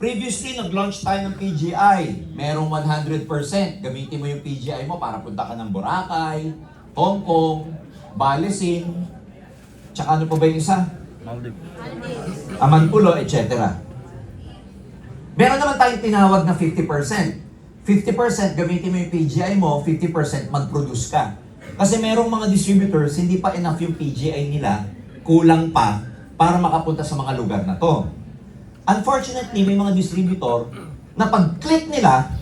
Previously, nag-launch tayo ng PGI. Merong 100%. Gamitin mo yung PGI mo para punta ka ng Boracay, Hong Kong, Balesin, tsaka ano pa ba yung isa? Amanpulo, etc. Meron naman tayong tinawag na 50%. 50% gamitin mo yung PGI mo, 50% mag-produce ka. Kasi merong mga distributors, hindi pa enough yung PGI nila, kulang pa para makapunta sa mga lugar na to. Unfortunately, may mga distributor na pag-click nila,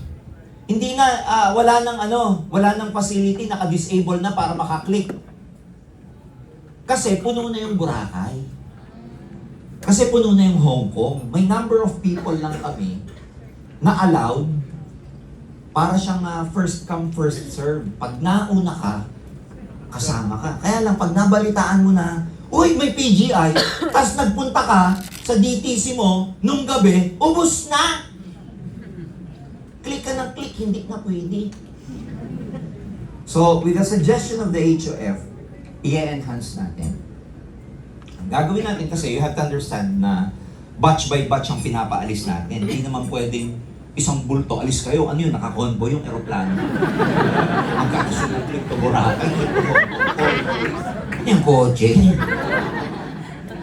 hindi na, wala nang facility, naka-disable na para maka-click. Kasi puno na yung Boracay. Kasi puno na yung Hong Kong. May number of people lang kami na allowed para siyang first come, first serve. Pag nauna ka, kasama ka. Kaya lang, pag nabalitaan mo na, uy, may PGI, tapos nagpunta ka sa DTC mo, nung gabi, ubos na! Click ka ng click, hindi na pwede. So, with the suggestion of the HOF, i-enhance natin. Ang gagawin natin kasi, you have to understand na batch by batch ang pinapaalis natin. Hindi naman pwedeng isang bulto, alis kayo, ano yun, naka-convoy yung aeroplano. Ang kakasunod, click to Boracay, click to Hong Kong. Ano yung kotse?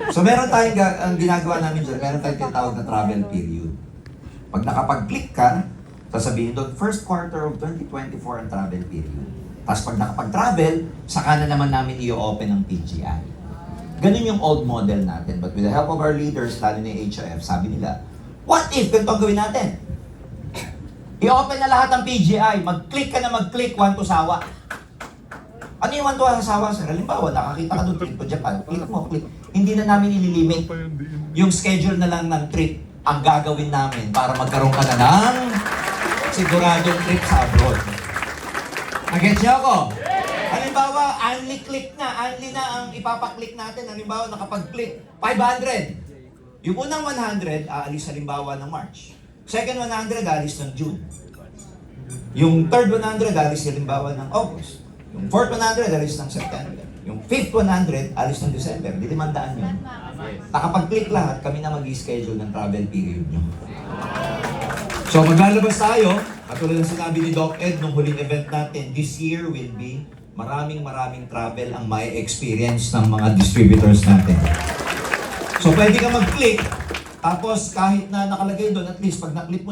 So meron tayong, ang ginagawa namin dyan, meron tayong tinatawag na travel period. Pag nakapag-click ka, sasabihin doon, first quarter of 2024 ang travel period. Tapos pag nakapag-travel, saka na naman namin i-open ang PGI. Ganun yung old model natin. But with the help of our leaders, lalo na yung HOF, sabi nila, what if ganito ang gawin natin? I-open na lahat ng PGI, mag-click ka na mag-click, one to sawa. Ano yung one to sawa? Halimbawa, nakakita ka doon trip to Japan, click mo, click. Hindi na namin ililimit yung schedule na lang ng trip ang gagawin namin para magkaroon ka na ng siguradong trip sa abroad. Nag-gets niyo ako? Halimbawa, only na ang ipapaklik natin. Halimbawa, nakapag-click, 500. Yung unang 100, aalis halimbawa ng March. Second 100, aalis ng June. Yung third 100, aalis halimbawa ng August. Yung fourth 100, aalis ng September. Yung fifth 100, aalis ng December. Di 500 yun. Nakapag-click lahat, kami na mag-i-schedule ng travel period nyo. So maglalabas tayo, katulad ng sinabi ni Doc Ed nung huling event natin, this year will be maraming travel ang may experience ng mga distributors natin. So pwede ka mag-click, tapos kahit na nakalagay doon, at least pag na-click mo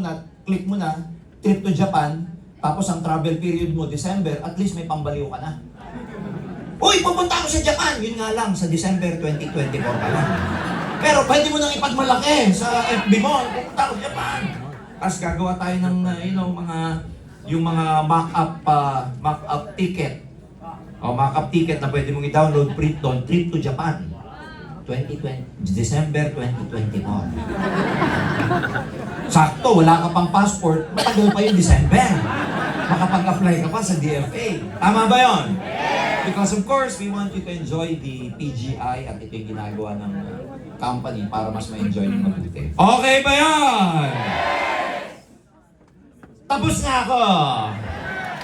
na, trip to Japan, tapos ang travel period mo, December, at least may pambaliw ka na. Uy, pupunta ako sa Japan! Yun nga lang, sa December 2024 ka lang. Pero pwede mo nang ipagmalaki sa FB mo, pupunta ako sa Japan! Tapos gagawa tayo ng, yung mga mock-up ticket. O mock-up ticket na pwede mong i-download, print doon, trip to Japan. December 2024. Sakto, wala ka pang passport, matagal pa yung December. Makapag-apply ka pa sa DFA. Tama ba yon? Because of course, we want you to enjoy the PGI at ito yung ginagawa ng company para mas ma-enjoy ng mabuti. Okay ba yan? Tapos na ako!